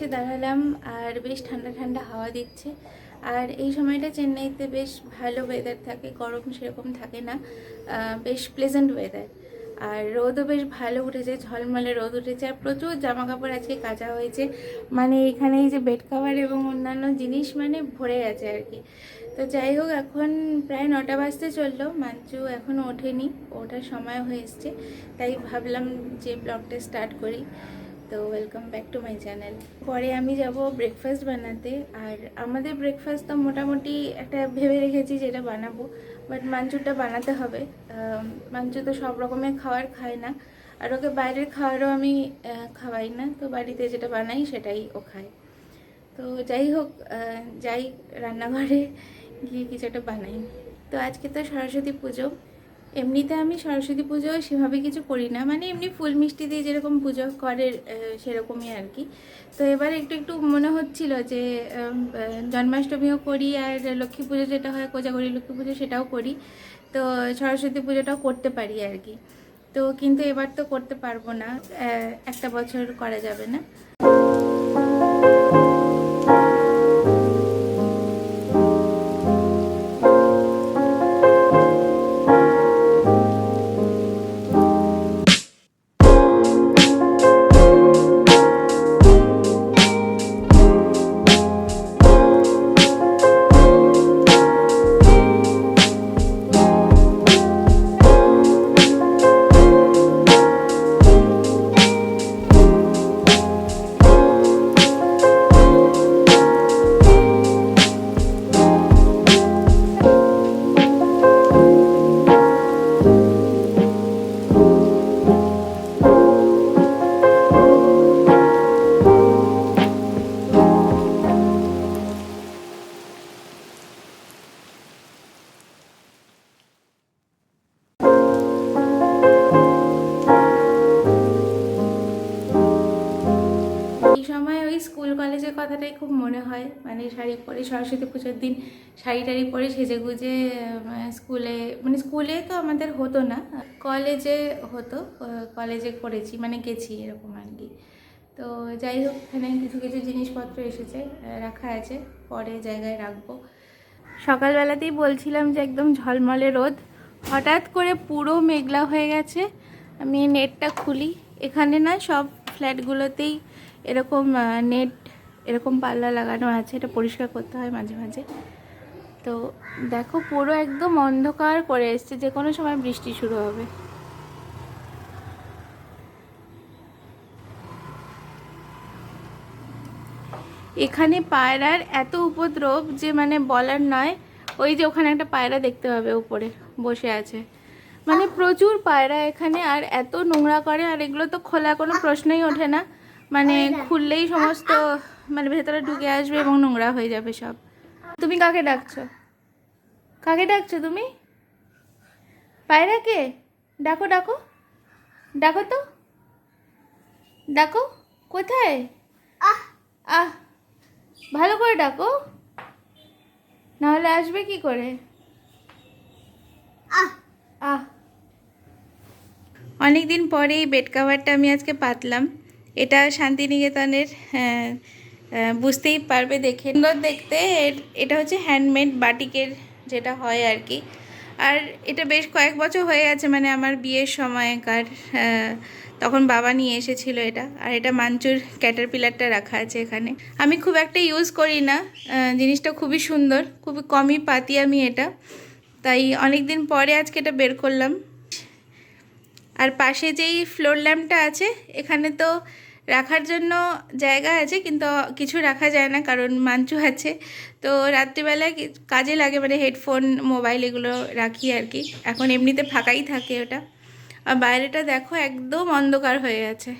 এসে দাঁড়ালাম আর বেশ ঠান্ডা ঠান্ডা হাওয়া দিচ্ছে। আর এই সময়টা চেন্নাইতে বেশ ভালো ওয়েদার থাকে, গরম সেরকম থাকে না, বেশ প্লেজেন্ট ওয়েদার। আর রোদও বেশ ভালো উঠেছে, ঝলমলে রোদ উঠেছে আর প্রচুর জামা কাপড় আজকে কাচা হয়েছে। মানে এখানে এই যে বেড কভার এবং অন্যান্য জিনিস মানে ভরে গেছে আর কি। তো যাই হোক, এখন প্রায় 9টা বাজতে চললো, মাঞ্চু এখনও ওঠেনি, ওঠার সময় হয়ে এসছে। তাই ভাবলাম যে ব্লগটা স্টার্ট করি। তো welcome back to my channel. পরে আমি যাব ব্রেকফাস্ট বানাতে। আর আমাদের ব্রেকফাস্ট তো মোটামুটি একটা ভেবে রেখেছি যেটা বানাবো, বাট মাঞ্চুরটা বানাতে হবে। মাঞ্চু তো সব রকমের খাবার খায় না, আর ওকে বাইরের খাবারও আমি খাওয়াই না, তো বাড়িতে যেটা বানাই সেটাই ও খায়। তো যাই হোক, যাই রান্নাঘরে গিয়ে কিছু একটা বানাই। তো আজকে তো সরস্বতী পুজো। এমনিতে আমি সরস্বতী পুজো সেভাবে কিছু করি না, মানে এমনি ফুল মিষ্টি দিয়ে যেরকম পুজো করে সেরকমই আর কি। তো এবার একটু একটু মনে হচ্ছিল যে জন্মাষ্টমীও করি, আর লক্ষ্মী পুজো যেটা হয় কোজাগরী লক্ষ্মী পুজো সেটাও করি। তো সরস্বতী পুজোটাও করতে পারি আর কি। তো কিন্তু এবার তো করতে পারবো না, একটা বছর করা যাবে না। এই সময় ওই স্কুল কলেজের কথাটাই খুব মনে হয়, মানে শাড়ি পরে সরস্বতী পুজোর দিন শাড়ি টাড়ি পরে সেজে গুজে স্কুলে, মানে স্কুলে তো আমাদের হতো না, কলেজে হতো। কলেজে করেছি, মানে গেছি এরকম আর কি। তো যাই হোক, এখানে কিছু কিছু জিনিসপত্র এসেছে, রাখা আছে, পরে জায়গায় রাখবো। সকালবেলাতেই বলছিলাম যে একদম ঝলমলে রোদ, হঠাৎ করে পুরো মেঘলা হয়ে গেছে। আমি নেটটা খুলি, এখানে না সব ফ্ল্যাটগুলোতেই এরকম নেট, এরকম পাল্লা লাগানো আছে, এটা পরিষ্কার করতে হয় মাঝে মাঝে। তো দেখো পুরো একদম অন্ধকার করে এসছে, যে কোনো সময় বৃষ্টি শুরু হবে। এখানে পায়রার এত উপদ্রব যে মানে বলার নয়। ওই যে ওখানে একটা পায়রা দেখতে পাবে উপরে বসে আছে, মানে প্রচুর পায়রা এখানে, আর এত নোংরা করে। আর এগুলো তো খোলা কোনো প্রশ্নই ওঠে না, মানে খুললেই সমস্ত মানে ভেতরে ঢুকে আসবে এবং নোংরা হয়ে যাবে সব। তুমি কাকে ডাকছো? কাকে ডাকছো তুমি? পায়রাকে ডাকো, ডাকো, ডাকো তো, ডাকো। কোথায়? আহ, ভালো করে ডাকো, নাহলে আসবে কি করে? আহ, অনেকদিন পরে এই বেড কাভারটা আমি আজকে পাতলাম। এটা শান্তিনিকেতনের, বুঝতেই পারবে দেখে, সুন্দর দেখতে। এটা হচ্ছে হ্যান্ডমেড বাটিকের যেটা হয় আর কি। আর এটা বেশ কয়েক বছর হয়ে গেছে, মানে আমার বিয়ের সময়কার, তখন বাবা নিয়ে এসেছিল এটা। আর এটা মাঞ্চুর ক্যাটারপিলারটা রাখা আছে এখানে। আমি খুব একটা ইউজ করি না, জিনিসটা খুবই সুন্দর, খুবই কমই পাতি আমি এটা, তাই অনেক দিন পরে আজকে এটা বের করলাম। আর পাশে যেই ফ্লোর ল্যাম্পটা আছে, এখানে তো রাখার জন্য জায়গা আছে, কিন্তু কিছু রাখা যায় না কারণ মাঞ্চু আছে। তো রাত্রিবেলায় কাজে লাগে, মানে হেডফোন, মোবাইল এগুলো রাখি আর কি। এখন এমনিতে ফাঁকাই থাকে ওটা। আর বাইরেটা দেখো একদম অন্ধকার হয়ে গেছে।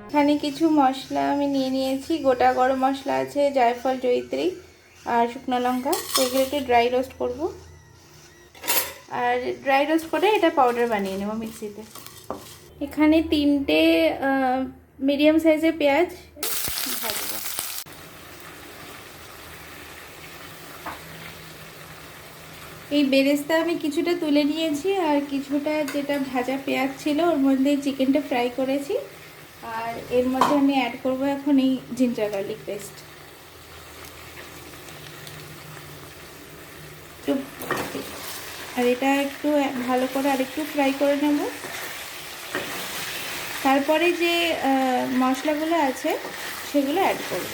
এখানে কিছু মশলা আমি নিয়ে নিয়েছি। গোটা গরম মশলা আছে, জায়ফল, জয়িত্রী, আর শুকনো লঙ্কা, তো এগুলোকে ড্রাই রোস্ট করব। আর ড্রাই রোস্ট করে এটা পাউডার বানিয়ে নেব মিক্সিতে। এখানে 3টে মিডিয়াম সাইজের পেঁয়াজ ভাজব। এই বেরেস্তা আমি কিছুটা তুলে নিয়েছি, আর কিছুটা যেটা ভাজা পেঁয়াজ ছিল ওর মধ্যে চিকেনটা ফ্রাই করেছি। আর এর মধ্যে আমি অ্যাড করব এখন এই জিঞ্জার গার্লিক পেস্ট। আর এটা একটু ভালো করে আরেকটু ফ্রাই করে নেব। তারপরে যে মশলাগুলো আছে সেগুলো অ্যাড করব।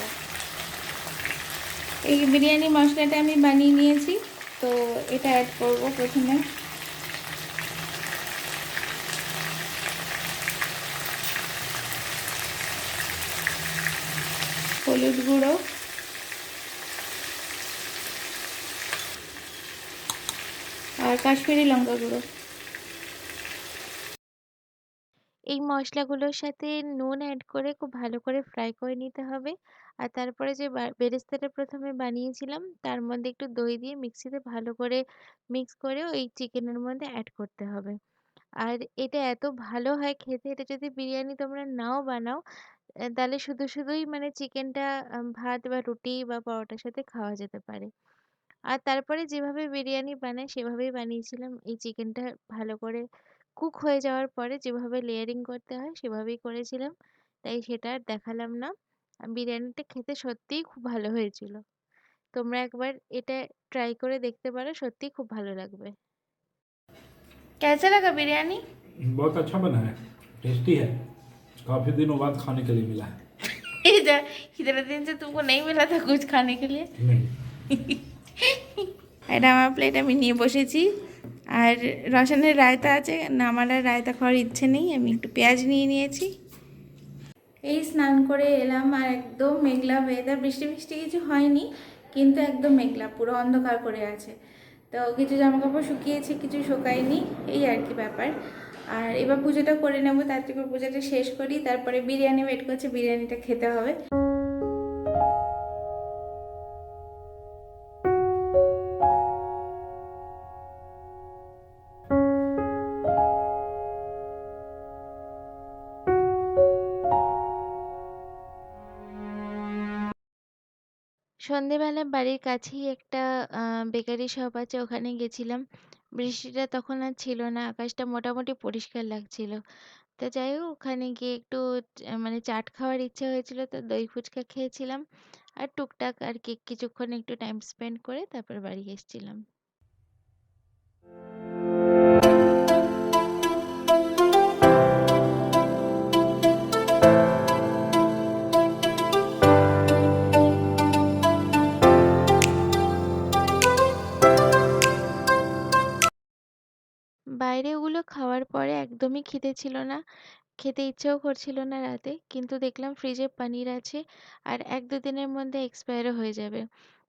এই বিরিয়ানি মশলাটা আমি বানিয়ে নিয়েছি, তো এটা অ্যাড করব প্রথমে। হলুদ গুঁড়ো, আর কাশ্মীরি লঙ্কা গুঁড়ো। এই মশলাগুলোর সাথে নুন অ্যাড করে খুব ভালো করে ফ্রাই করে নিতে হবে। আর তারপরে যে বেরেস্তাটা প্রথমে বানিয়েছিলাম তার মধ্যে একটু দই দিয়ে মিক্সিতে ভালো করে মিক্স করে ওই চিকেনের মধ্যে অ্যাড করতে হবে। আর এটা এত ভালো হয় খেতে, এটা যদি বিরিয়ানি তোমরা নাও বানাও তাহলে শুধু শুধুই মানে চিকেনটা ভাত বা রুটি বা পরোটার সাথে খাওয়া যেতে পারে। আর তারপরে যেভাবে বিরিয়ানি বানাই সেভাবেই বানিয়েছিলাম। এই চিকেনটা ভালো করে কুক হয়ে যাওয়ার পরে যেভাবে লেয়ারিং করতে হয় সেভাবেই করেছিলাম, তাই সেটা আর দেখালাম না। বিরিয়ানিটা খেতে সত্যিই খুব ভালো হয়েছিল। তোমরা একবার এটা ট্রাই করে দেখতে পারো, সত্যিই খুব ভালো লাগবে। कैसा लगा बिरयानी? बहुत अच्छा बना है, टेस्टी है। काफी दिनों बाद खाने के लिए मिला है। इधर इतने दिन से तुमको नहीं मिला था कुछ खाने के लिए? नहीं। এটা আমার প্লেট আমি নিয়ে বসেছি। আর রসনের রায়তা আছে না, আমার আর রায়তা খাওয়ার ইচ্ছে নেই, আমি একটু পেঁয়াজ নিয়ে নিয়েছি। এই স্নান করে এলাম, আর একদম মেঘলা ওয়েদার, বৃষ্টি বৃষ্টি কিছু হয়নি, কিন্তু একদম মেঘলা, পুরো অন্ধকার করে আছে। তো কিছু জামাকাপড় শুকিয়েছে, কিছু শুকায়নি, এই আর কি ব্যাপার। আর এবার পুজোটা করে নেবো, তাড়াতাড়ি করে পুজোটা শেষ করি, তারপরে বিরিয়ানি ওয়েট করছে, বিরিয়ানিটা খেতে হবে। সন্ধেবেলা বাড়ির কাছেই একটা বেকারি শপ আছে, ওখানে গেছিলাম। বৃষ্টিটা তখন আর ছিল না, আকাশটা মোটামুটি পরিষ্কার লাগছিল। তো যাই হোক, ওখানে গিয়ে একটু মানে চাট খাওয়ার ইচ্ছে হয়েছিল, তো দই ফুচকা খেয়েছিলাম। আর টুকটাক আর কি কিছুক্ষণ একটু টাইম স্পেন্ড করে তারপর বাড়ি এসেছিলাম। বাইরে ওগুলো খাওয়ার পরে একদমই খিদে ছিল না, খেতে ইচ্ছেও করছিল না রাতে, কিন্তু দেখলাম ফ্রিজে পানির আছে আর 1-2 দিনের মধ্যে এক্সপায়ারও হয়ে যাবে।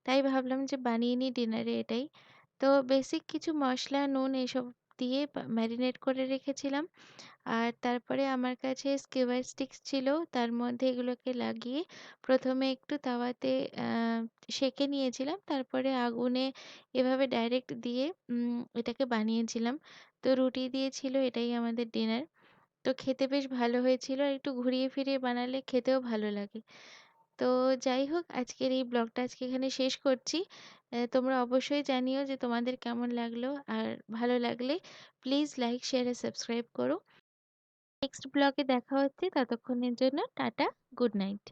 তাই ভাবলাম যে বানিয়ে নিই ডিনারে এটাই। তো বেসিক কিছু মশলা, নুন এসব দিয়ে ম্যারিনেট করে রেখেছিলাম। আর তারপরে আমার কাছে স্কিউয়ার স্টিক্স ছিল, তার মধ্যে এগুলোকে লাগিয়ে প্রথমে একটু তাওয়াতে সেঁকে নিয়েছিলাম, তারপরে আগুনে এভাবে ডাইরেক্ট দিয়ে এটাকে বানিয়েছিলাম। তো রুটি দিয়ে ছিল এটাই আমাদের ডিনার। তো খেতে বেশ ভালো হয়েছিল, আর একটু ঘুরিয়ে ফিরিয়ে বানালে খেতেও ভালো লাগে। তো যাই হোক, আজকের এই ব্লগটা আজকে এখানে শেষ করছি। তোমরা অবশ্যই জানিও যে তোমাদের কেমন লাগলো, আর ভালো লাগলে প্লিজ লাইক, শেয়ার আর সাবস্ক্রাইব করো। নেক্সট ব্লগে দেখা হচ্ছে, ততক্ষণের জন্য টাটা, গুড নাইট।